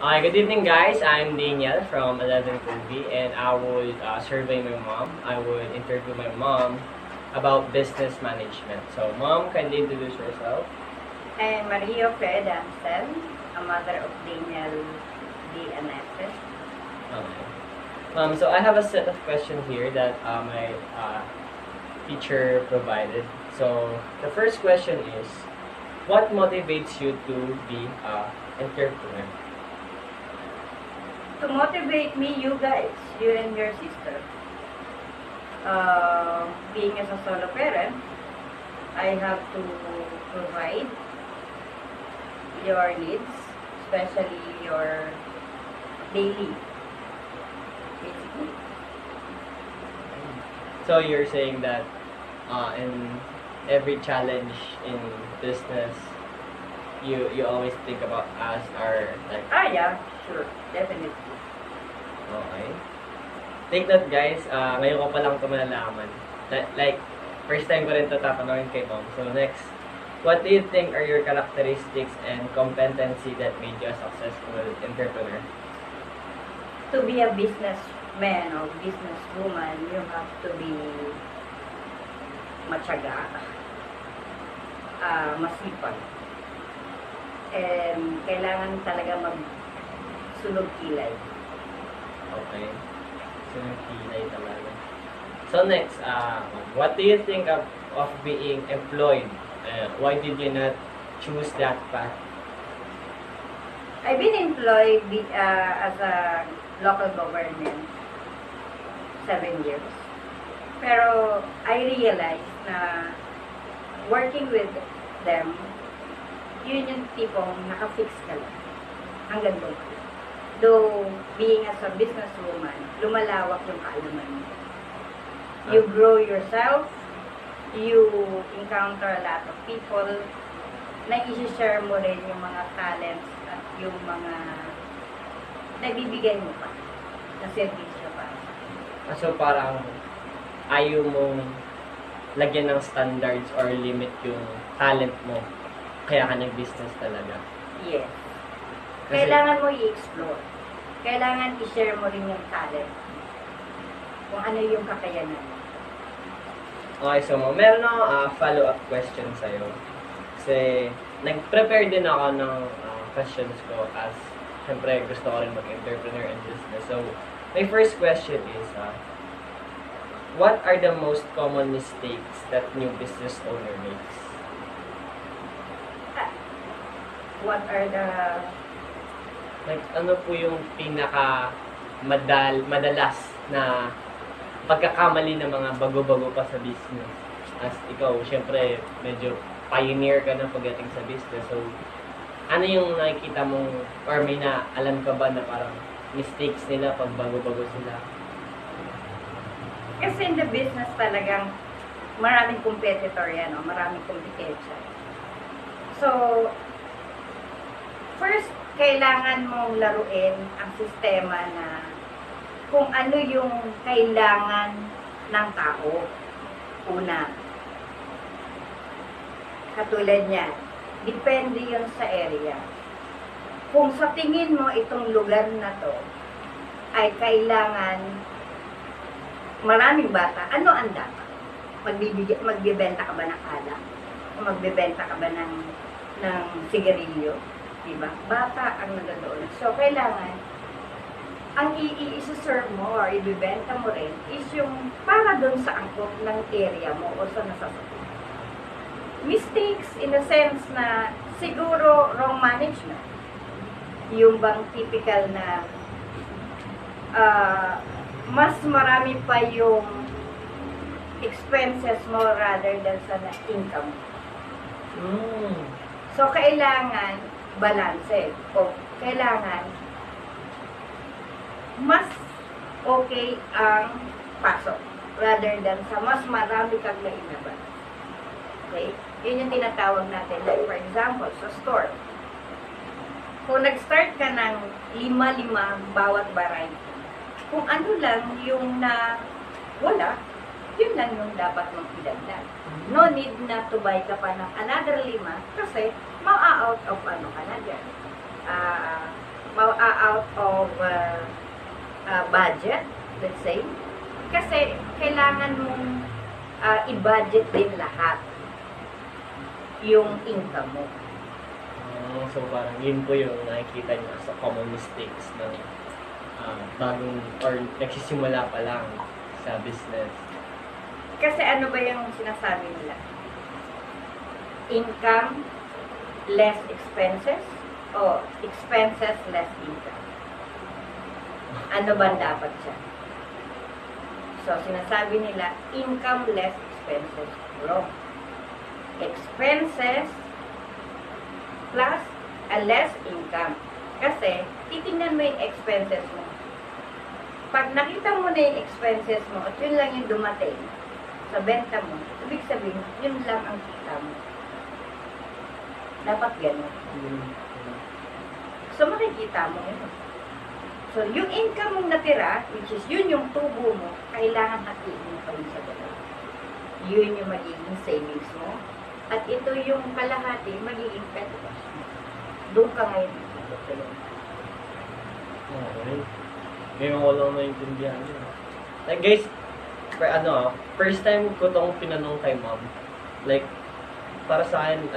Hi, good evening guys. I'm Daniel from 11 Kobe and I would survey my mom. I would interview my mom about business management. So mom, kindly introduce yourself. I'm Mario Fred Ansel, a mother of Daniel D. Aneses. Okay. So I have a set of questions here that my teacher provided. So the first question is, what motivates you to be an entrepreneur? To motivate me, you guys, you and your sister. Being as a solo parent, I have to provide your needs, especially your daily, basically. So you're saying that in every challenge in business, you always think about us or like Yeah, sure, definitely. okay. Take that guys, ngayon ko pa lang ito malalaman. Like, first time ko rin ito tatanungin kay mom. So next, what do you think are your characteristics and competency that made you a successful entrepreneur? To be a businessman or businesswoman, you have to be matyaga, masipag, and kailangan talaga magsunog kilay. Okay. So kilay talaga. So next, what do you think of being employed? Why did you not choose that path? I've been employed as a local government 7 years. Pero I realized na working with them, yun yung tipong naka-fix ka lang. Hanggang doon. Though, being as a businesswoman, lumalawak yung kaalaman mo. You grow yourself, you encounter a lot of people, na i-share mo rin yung mga talents at yung mga nabibigay mo pa na servisyo pa. So parang ayaw mong lagyan ng standards or limit yung talent mo. Kaya ka nag-business talaga. Yes. Kasi- Kailangan mo i-explore. Kailangan i-share mo rin yung talent. Kung ano yung kakayanan. Okay, so meron ako follow-up question sa'yo. Kasi nag-prepare din ako ng questions ko as syempre gusto ko rin mag-entrepreneur and business. So, my first question is, what are the most common mistakes that new business owner makes? What are the... Like, ano po yung madalas na pagkakamali ng mga bago-bago pa sa business? As ikaw, syempre, medyo pioneer ka na pagdating sa business. So, ano yung nakikita mong, or may na alam ka ba na parang mistakes nila pag bago-bago sila? Kasi in the business talagang maraming competitor yan, no? Maraming competition. So, first, kailangan mong laruin ang sistema na kung ano yung kailangan ng tao. Una, katulad niyan, depende yun sa area. Kung sa tingin mo itong lugar na to ay kailangan maraming bata, ano ang dapat? Magbibenta ka ba ng alak? O magbibenta ka ba ng sigarilyo? Diba? Bata ang nagadoon. So, kailangan, ang i-serve mo or ibibenta mo rin is yung para doon sa angkop ng area mo o sa nasasakit. Mistakes in the sense na siguro wrong management. Yung bang typical na mas marami pa yung expenses mo rather than sa income. So, kailangan balance. O, kailangan mas okay ang pasok rather than sa mas marami kang nainabas. Okay? Yun yung tinatawag natin. Like, for example, sa store. Kung nag-start ka ng 5-5 bawat variety, kung ano lang yung na wala, yun lang yung dapat mong idagdag. No need na to buy ka pa ng another 5 kasi ma-out of ano ka na dyan. out of budget, let's say. Kasi kailangan mong i-budget din lahat yung income mo. So parang yun po yung nakikita niyo sa common mistakes ng bagong or nagsisimula pa lang sa business. Kasi ano ba yung sinasabi nila? Income less expenses o expenses less income? Ano ba dapat siya? So, sinasabi nila, income less expenses. Wrong. Expenses plus a less income. Kasi, titingnan mo yung expenses mo. Pag nakita mo na yung expenses mo at yun lang yung dumating sa benta mo, ibig sabihin, yun lang ang kita mo. Dapat gano'n. So, makikita mo yun. So, yung income mong natira, which is yun yung tubo mo, kailangan hatiin mo pa rin sa dalawa. Yun yung magiging savings mo. At ito yung kalahati, magiging petos mo. Doon ka ngayon tutulong. Okay. Ngayon ko lang naintindihan yun. Like guys, first time ko tong pinanong kay mom. Like, para sa akin,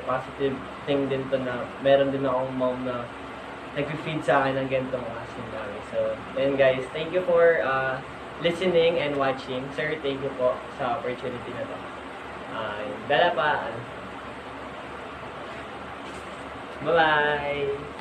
positive thing din to na meron din akong mom na nag-feed sa akin ng ganitong klaseng bagay. So, then guys, thank you for listening and watching. Sir, thank you po sa opportunity na to. Dala pa. Bye-bye!